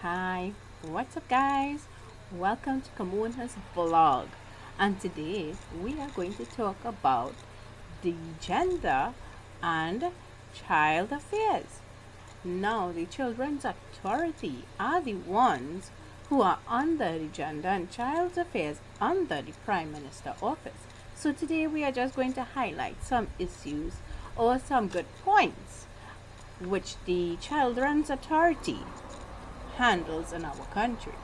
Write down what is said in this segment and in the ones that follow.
Hi, what's up, guys? Welcome to Karmona's vlog, and today we are going to talk about the gender and child affairs. Now, the Children's Authority are the ones who are under the Gender and Child Affairs under the Prime Minister office. So today we are just going to highlight some issues or some good points which the Children's Authority handles in our country,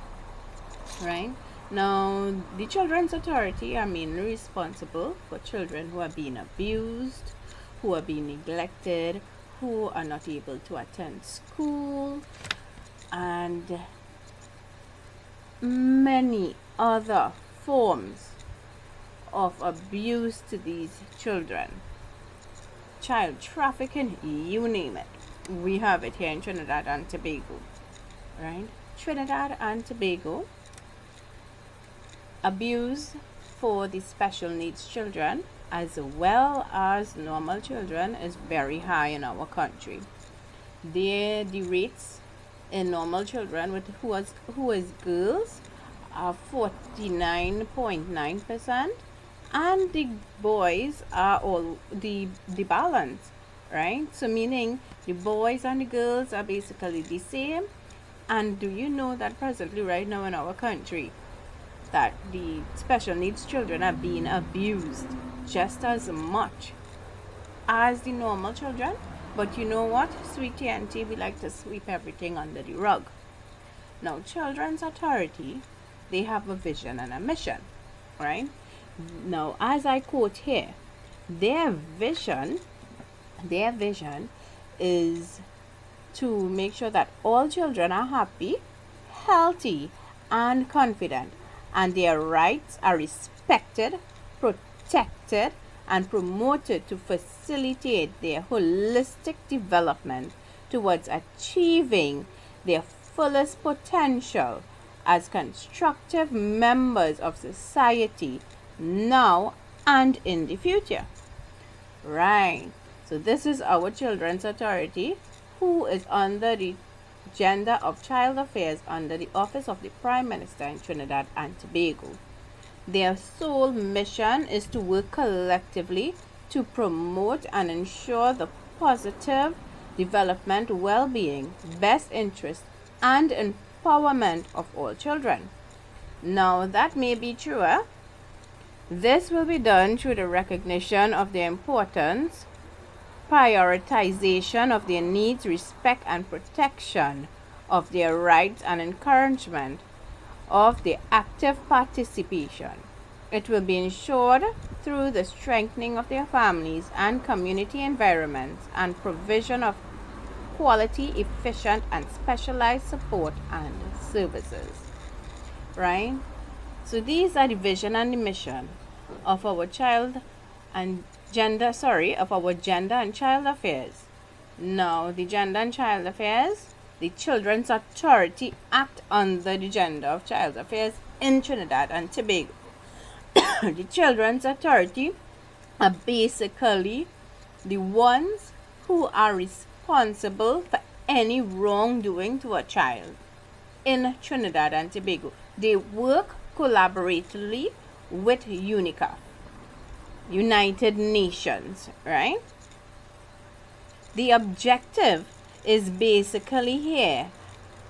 right? Now, the Children's Authority are mainly responsible for children who are being abused, who are being neglected, who are not able to attend school, and many other forms of abuse to these children. Child trafficking, you name it. We have it here in Trinidad and Tobago, right? Trinidad and Tobago, abuse for the special needs children as well as normal children is very high in our country. The rates in normal children with who is girls are 49.9%, and the boys are all the balance, right? So meaning the boys and the girls are basically the same. And do you know that presently right now in our country that the special needs children are being abused just as much as the normal children? But you know what, sweetie auntie, we like to sweep everything under the rug. Now, Children's Authority, they have a vision and a mission, right? Now, as I quote here, their vision is to make sure that all children are happy, healthy, and confident, and their rights are respected, protected, and promoted to facilitate their holistic development towards achieving their fullest potential as constructive members of society now and in the future. Right. So this is our Children's Authority, who is under the Gender of Child Affairs under the Office of the Prime Minister in Trinidad and Tobago. Their sole mission is to work collectively to promote and ensure the positive development, well-being, best interest, and empowerment of all children. Now, that may be true. This will be done through the recognition of the importance, prioritization of their needs, respect and protection of their rights, and encouragement of their active participation. It will be ensured through the strengthening of their families and community environments and provision of quality, efficient, and specialized support and services. Right? So these are the vision and the mission of our Gender and Child Affairs. Now, the Gender and Child Affairs, the Children's Authority act under the Gender of Child Affairs in Trinidad and Tobago. The Children's Authority are basically the ones who are responsible for any wrongdoing to a child in Trinidad and Tobago. They work collaboratively with UNICEF, United Nations, right? The objective is basically here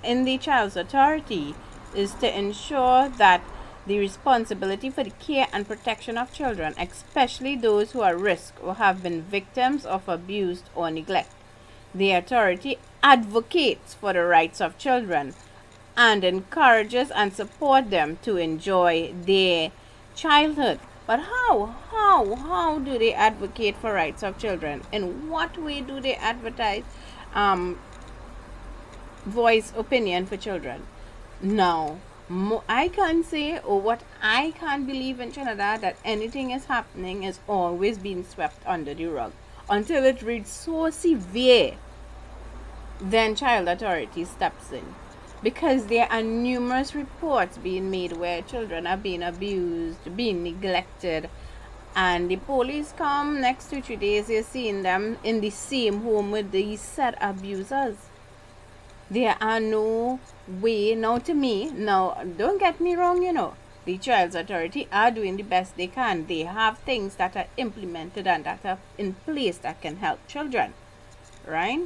in the Child's Authority is to ensure that the responsibility for the care and protection of children, especially those who are at risk or have been victims of abuse or neglect. The authority advocates for the rights of children and encourages and supports them to enjoy their childhood. But how do they advocate for rights of children? In what way do they advertise voice opinion for children? Now, I can't say, or what I can't believe in Trinidad, that anything is happening is always being swept under the rug until it reads so severe. Then Child Authority steps in, because there are numerous reports being made where children are being abused, being neglected, and the police come next 2-3 days, you're seeing them in the same home with these said abusers. There are no way now to me. Now, don't get me wrong, the Child's Authority are doing the best they can. They have things that are implemented and that are in place that can help children, right?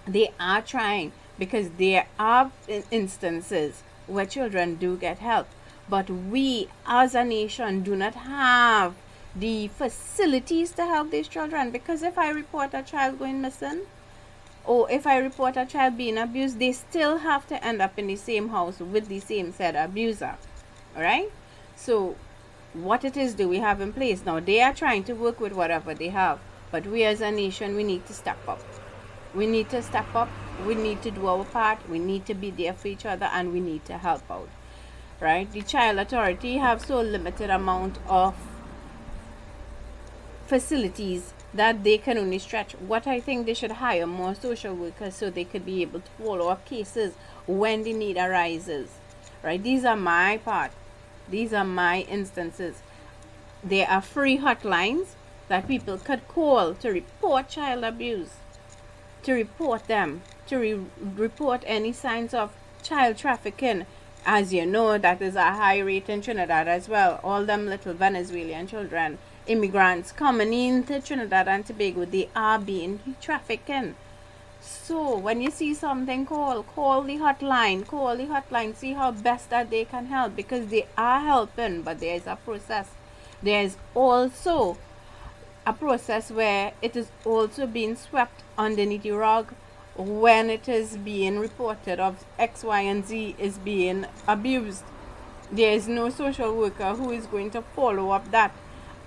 They are trying, because there are instances where children do get help, but we as a nation do not have the facilities to help these children. Because if I report a child going missing, or if I report a child being abused, they still have to end up in the same house with the same said abuser. All right? So, what it is do we have in place? Now, they are trying to work with whatever they have, but we as a nation, we need to step up. We need to step up. We need to do our part. We need to be there for each other, and we need to help out. Right? The Child Authority have so limited amount of facilities that they can only stretch. What I think, they should hire more social workers so they could be able to follow up cases when the need arises. Right? These are my part. These are my instances. There are free hotlines that people could call to report child abuse, to report them, to report any signs of child trafficking. As you know, that is a high rate in Trinidad as well. All them little Venezuelan children, immigrants coming into Trinidad and Tobago, they are being trafficked. So when you see something, call the hotline, see how best that they can help, because they are helping, but there is a process. There is also a process where it is also being swept underneath the rug when it is being reported of X, Y, and Z is being abused. There is no social worker who is going to follow up that.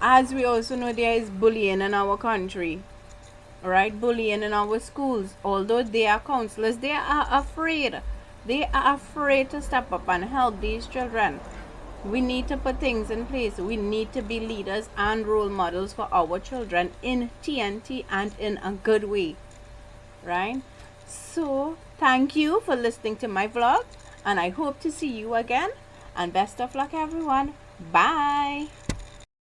As we also know, there is bullying in our country, right? Bullying in our schools. Although they are counselors, they are afraid. They are afraid to step up and help these children. We need to put things in place. We need to be leaders and role models for our children in TNT and in a good way, right? So, thank you for listening to my vlog, and I hope to see you again. And best of luck, everyone. Bye.